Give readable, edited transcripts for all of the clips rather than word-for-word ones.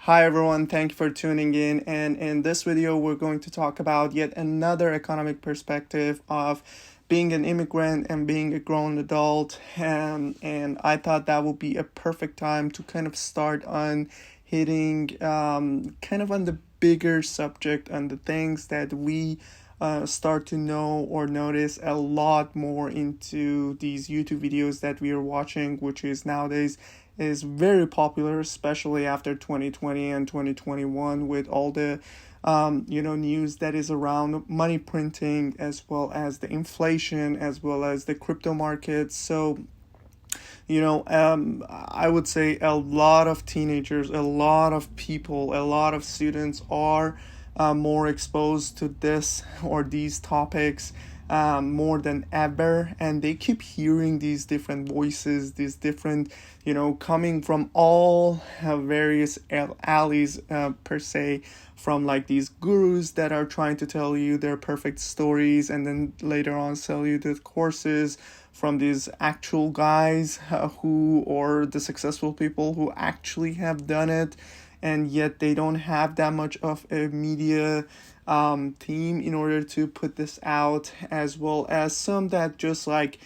Hi everyone, thank you for tuning in. And in this video, we're going to talk about yet another economic perspective of being an immigrant and being a grown adult. And I thought that would be a perfect time to kind of start on hitting kind of on the bigger subject, on the things that we start to know or notice a lot more into these YouTube videos that we are watching, which is nowadays is very popular, especially after 2020 and 2021 with all the news that is around money printing, as well as the inflation, as well as the crypto markets. So I would say a lot of teenagers, a lot of people, a lot of students are more exposed to this or these topics more than ever, and they keep hearing these different voices, these different, coming from all various alleys per se, from like these gurus that are trying to tell you their perfect stories and then later on sell you the courses, from these actual guys who, or the successful people who actually have done it, and yet they don't have that much of a media team in order to put this out, as well as some that just like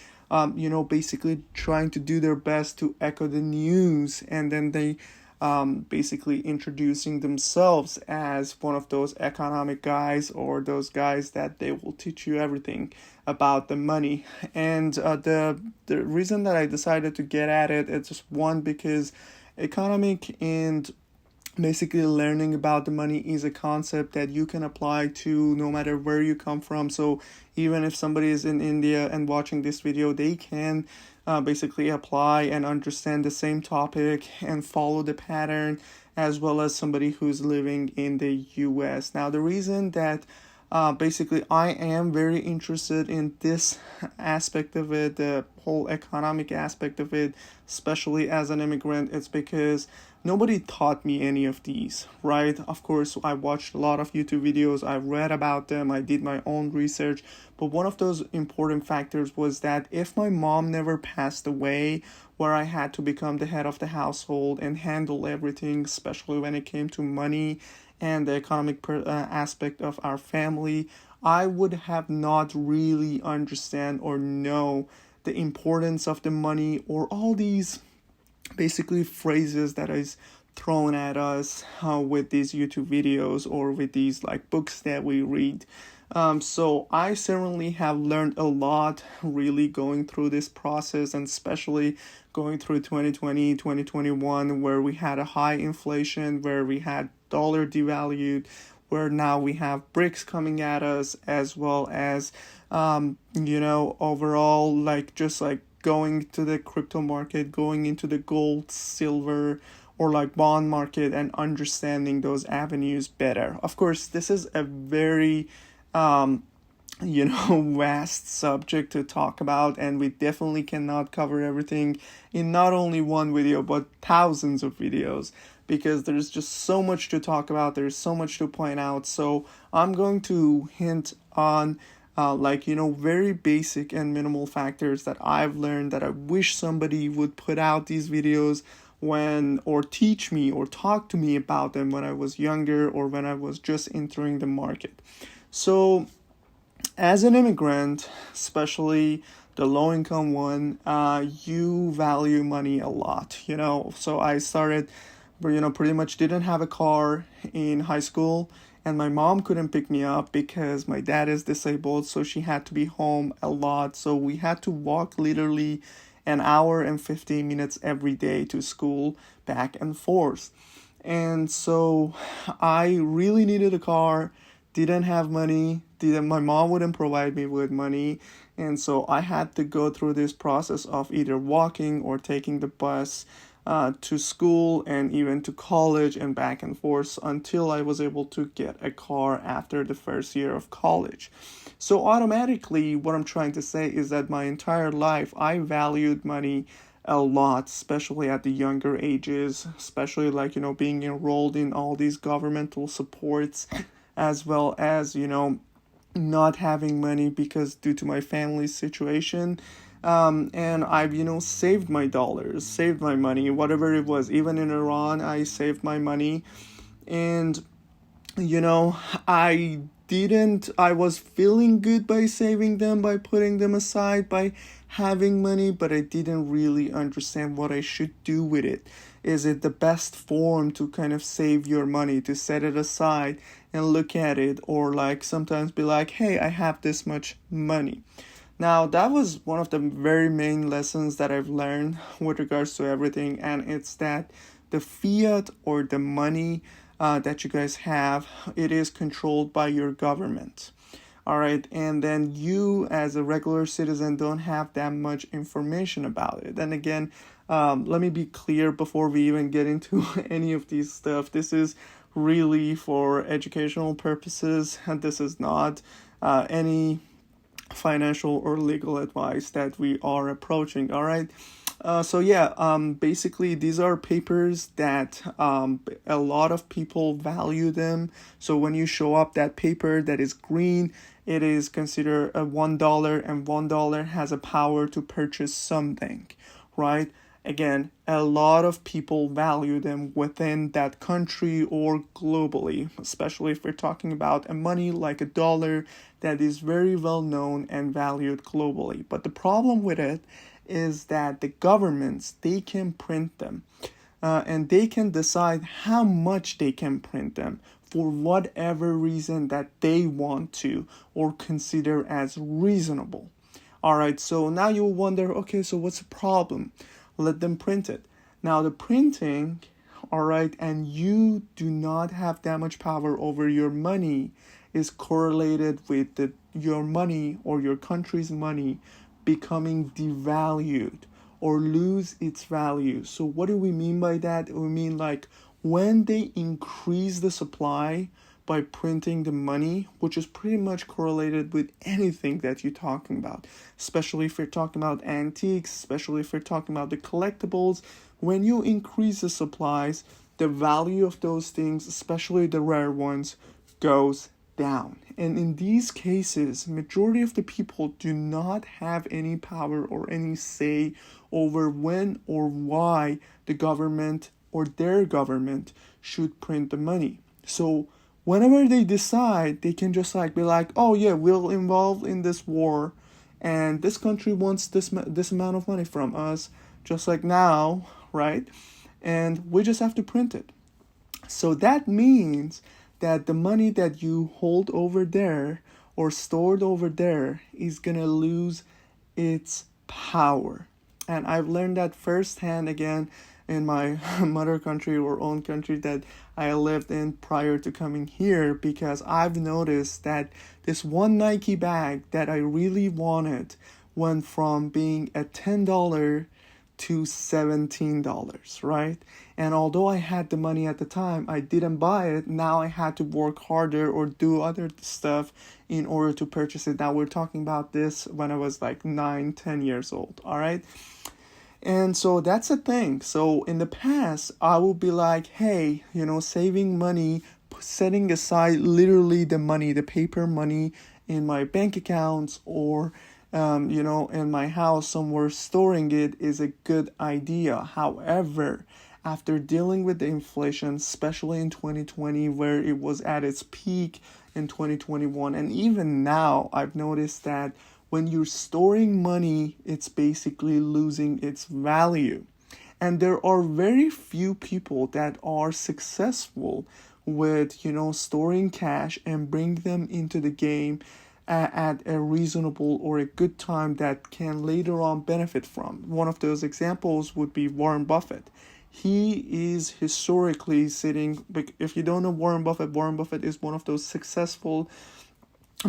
basically trying to do their best to echo the news, and then they basically introducing themselves as one of those economic guys, or those guys that they will teach you everything about the money. And the reason that I decided to get at it, it's just one, because economic and basically learning about the money is a concept that you can apply to no matter where you come from. So even if somebody is in India and watching this video, they can basically apply and understand the same topic and follow the pattern, as well as somebody who's living in the US. Now, the reason that basically I am very interested in this aspect of it, the whole economic aspect of it, especially as an immigrant, it's because nobody taught me any of these, right? Of course, I watched a lot of YouTube videos, I read about them, I did my own research, but one of those important factors was that if my mom never passed away, where I had to become the head of the household and handle everything, especially when it came to money and the economic aspect of our family, I would have not really understand or know the importance of the money, or all these basically phrases that is thrown at us with these YouTube videos or with these like books that we read. So I certainly have learned a lot really going through this process, and especially going through 2020, 2021, where we had a high inflation, where we had dollar devalued, where now we have BRICS coming at us, as well as, overall, like just like going to the crypto market, going into the gold, silver, or like bond market, and understanding those avenues better. Of course, this is a very vast subject to talk about, and we definitely cannot cover everything in not only one video but thousands of videos, because there's just so much to talk about, there's so much to point out. So I'm going to hint on very basic and minimal factors that I've learned, that I wish somebody would put out these videos when, or teach me or talk to me about them when I was younger, or when I was just entering the market. So as an immigrant, especially the low income one, you value money a lot, So I started, pretty much didn't have a car in high school, and my mom couldn't pick me up because my dad is disabled, so she had to be home a lot. So we had to walk literally an hour and 15 minutes every day to school, back and forth. And so I really needed a car, didn't have money, my mom wouldn't provide me with money, and so I had to go through this process of either walking or taking the bus to school, and even to college, and back and forth, until I was able to get a car after the first year of college. So automatically, what I'm trying to say is that my entire life I valued money a lot, especially at the younger ages, especially being enrolled in all these governmental supports, as well as not having money because due to my family situation, And I've, saved my dollars, saved my money, whatever it was. Even in Iran, I saved my money. And, you know, I was feeling good by saving them, by putting them aside, by having money, but I didn't really understand what I should do with it. Is it the best form to kind of save your money, to set it aside and look at it, or like sometimes be like, hey, I have this much money? Now, that was one of the very main lessons that I've learned with regards to everything, and it's that the fiat or the money that you guys have, it is controlled by your government. All right, and then you as a regular citizen don't have that much information about it. And again, let me be clear before we even get into any of these stuff. This is really for educational purposes, and this is not any financial or legal advice that we are approaching. All right. Basically these are papers that a lot of people value them. So when you show up that paper that is green, it is considered a $1, and $1 has a power to purchase something, right? Again, a lot of people value them within that country or globally, especially if we're talking about a money like a dollar that is very well known and valued globally. But the problem with it is that the governments, they can print them, and they can decide how much they can print them for whatever reason that they want to or consider as reasonable. All right, so now you wonder, okay, so what's the problem? Let them print it. Now the printing, all right, and you do not have that much power over your money, is correlated with your money or your country's money becoming devalued or lose its value. So what do we mean by that? We mean like when they increase the supply by printing the money, which is pretty much correlated with anything that you're talking about, especially if you're talking about antiques, especially if you're talking about the collectibles. When you increase the supplies, the value of those things, especially the rare ones, goes down. And in these cases, majority of the people do not have any power or any say over when or why the government or their government should print the money. So whenever they decide, they can just like be like, oh yeah, we'll involve in this war, and this country wants this amount of money from us, just like now, right? And we just have to print it. So that means that the money that you hold over there or stored over there is gonna lose its power. And I've learned that firsthand again in my mother country or own country that I lived in prior to coming here, because I've noticed that this one Nike bag that I really wanted went from being a $10 to $17, right? And although I had the money at the time, I didn't buy it. Now I had to work harder or do other stuff in order to purchase it. Now we're talking about this when I was like 9-10 years old, all right? And so that's the thing. So in the past, I would be like, hey, saving money, setting aside literally the money, the paper money in my bank accounts or in my house somewhere, storing it is a good idea. However, after dealing with the inflation, especially in 2020, where it was at its peak in 2021, and even now, I've noticed that when you're storing money, it's basically losing its value. And there are very few people that are successful with, storing cash and bring them into the game at a reasonable or a good time that can later on benefit from. One of those examples would be Warren Buffett. He is historically sitting, if you don't know Warren Buffett is one of those successful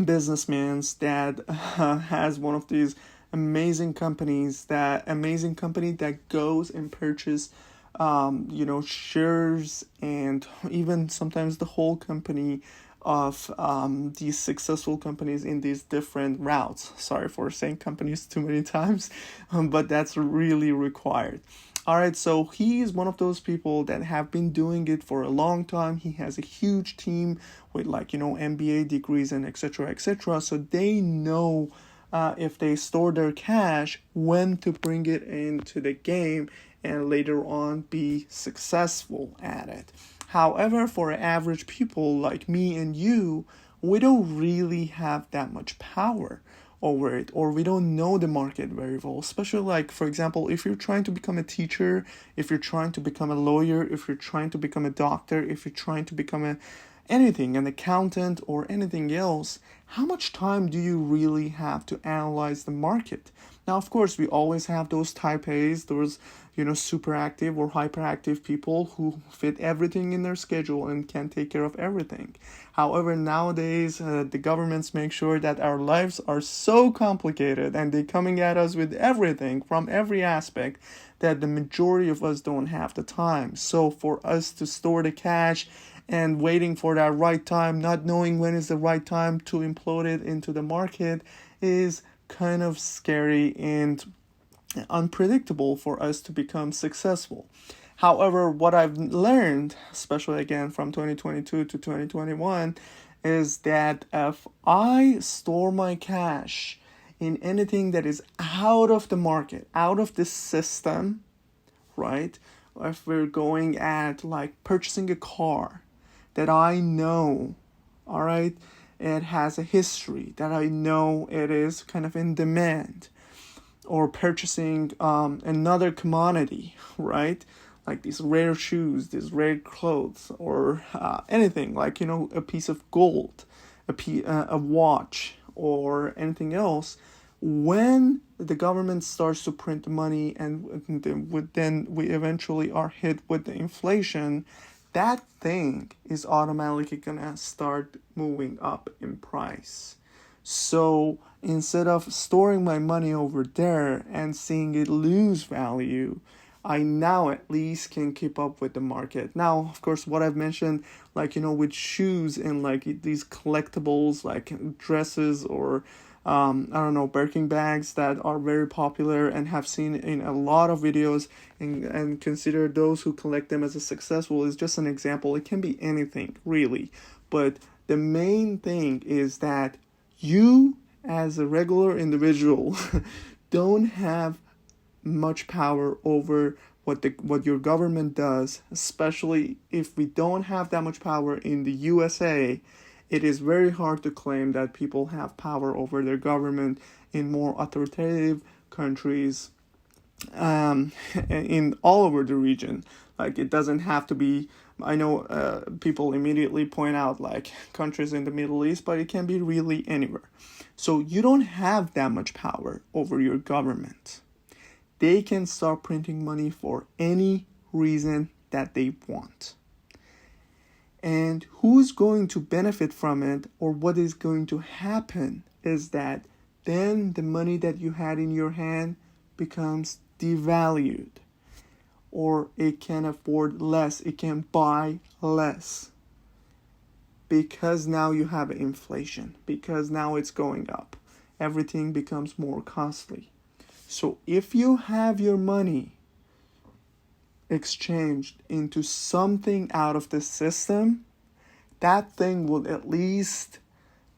businessmen that has one of these amazing company that goes and purchase shares and even sometimes the whole company of these successful companies in these different routes. Sorry for saying companies too many times, but that's really required. All right, so he is one of those people that have been doing it for a long time. He has a huge team with MBA degrees and etc. So they know if they store their cash, when to bring it into the game and later on be successful at it. However, for average people like me and you, we don't really have that much power over it, or we don't know the market very well, especially like, for example, if you're trying to become a teacher, if you're trying to become a lawyer, if you're trying to become a doctor, if you're trying to become an accountant or anything else, how much time do you really have to analyze the market? Now, of course, we always have those type A's, those super active or hyperactive people who fit everything in their schedule and can take care of everything. However, nowadays, the governments make sure that our lives are so complicated and they're coming at us with everything from every aspect that the majority of us don't have the time. So for us to store the cash and waiting for that right time, not knowing when is the right time to implode it into the market, is kind of scary and unpredictable for us to become successful. However, what I've learned, especially again from 2022 to 2021, is that if I store my cash in anything that is out of the market, out of the system, right? If we're going at like purchasing a car that I know, all right, it has a history, that I know it is kind of in demand, or purchasing another commodity, right? Like these rare shoes, these rare clothes, or anything like, a piece of gold, a watch, or anything else. When the government starts to print money and then we eventually are hit with the inflation, that thing is automatically gonna start moving up in price. So instead of storing my money over there and seeing it lose value, I now at least can keep up with the market. Now, of course, what I've mentioned, like, with shoes and like these collectibles, like dresses or Birkin bags that are very popular and have seen in a lot of videos and consider those who collect them as a successful, is just an example. It can be anything, really. But the main thing is that you, as a regular individual, don't have much power over what your government does, especially if we don't have that much power in the USA. It is very hard to claim that people have power over their government in more authoritative countries in all over the region. Like, it doesn't have to be, I know people immediately point out like countries in the Middle East, but it can be really anywhere. So you don't have that much power over your government. They can start printing money for any reason that they want. And who's going to benefit from it, or what is going to happen, is that then the money that you had in your hand becomes devalued, or it can afford less, it can buy less, because now you have inflation, because now it's going up. Everything becomes more costly. So if you have your money exchanged into something out of the system, that thing will at least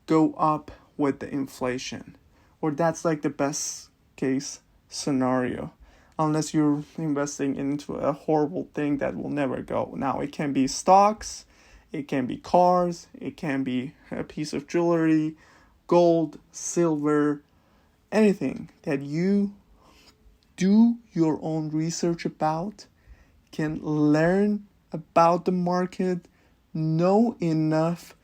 go up with the inflation. Or that's like the best case scenario. Unless you're investing into a horrible thing that will never go. Now, it can be stocks, it can be cars, it can be a piece of jewelry, gold, silver, anything that you do your own research about, can learn about the market, know enough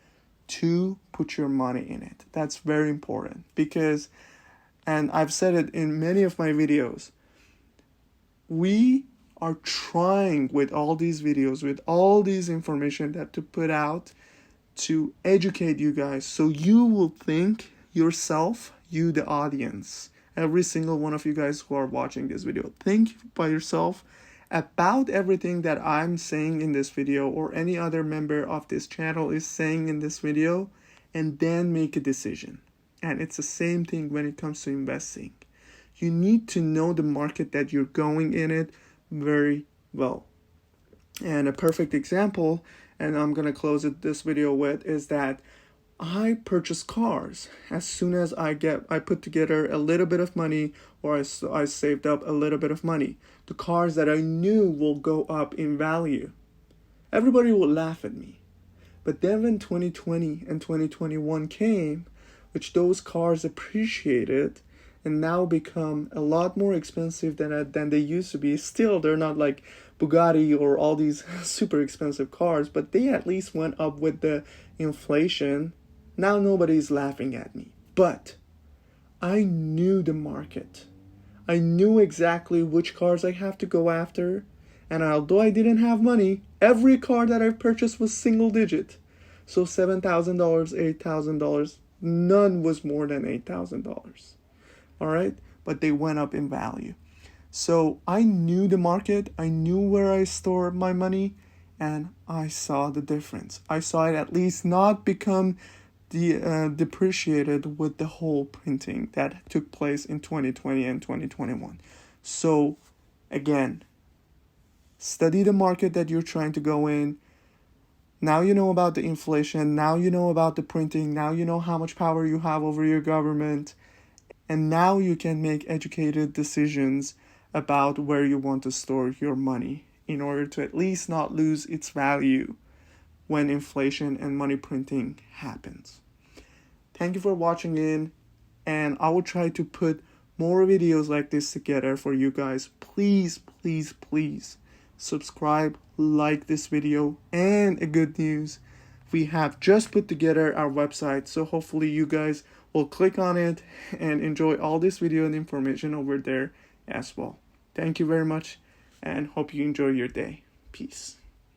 to put your money in it. That's very important because, and I've said it in many of my videos, we are trying with all these videos, with all these information that to put out, to educate you guys so you will think yourself, you the audience, every single one of you guys who are watching this video, think by yourself about everything that I'm saying in this video or any other member of this channel is saying in this video, and then make a decision. And it's the same thing when it comes to investing. You need to know the market that you're going in it very well. And a perfect example, and I'm going to close this video with, is that I purchase cars as soon as I put together a little bit of money, or I saved up a little bit of money. The cars that I knew will go up in value. Everybody would laugh at me. But then when 2020 and 2021 came, which those cars appreciated and now become a lot more expensive than they used to be. Still, they're not like Bugatti or all these super expensive cars, but they at least went up with the inflation. Now nobody's laughing at me. But I knew the market. I knew exactly which cars I have to go after. And although I didn't have money, every car that I've purchased was single digit. So $7,000, $8,000, none was more than $8,000. All right? But they went up in value. So I knew the market, I knew where I stored my money, and I saw the difference. I saw it at least not become depreciated with the whole printing that took place in 2020 and 2021. So again, study the market that you're trying to go in. Now you know about the inflation. Now you know about the printing. Now you know how much power you have over your government. And now you can make educated decisions about where you want to store your money in order to at least not lose its value when inflation and money printing happens. Thank you for watching in, and I will try to put more videos like this together for you guys. Please, please, please subscribe, like this video, and a good news, we have just put together our website, so hopefully you guys will click on it and enjoy all this video and information over there as well. Thank you very much, and hope you enjoy your day. Peace.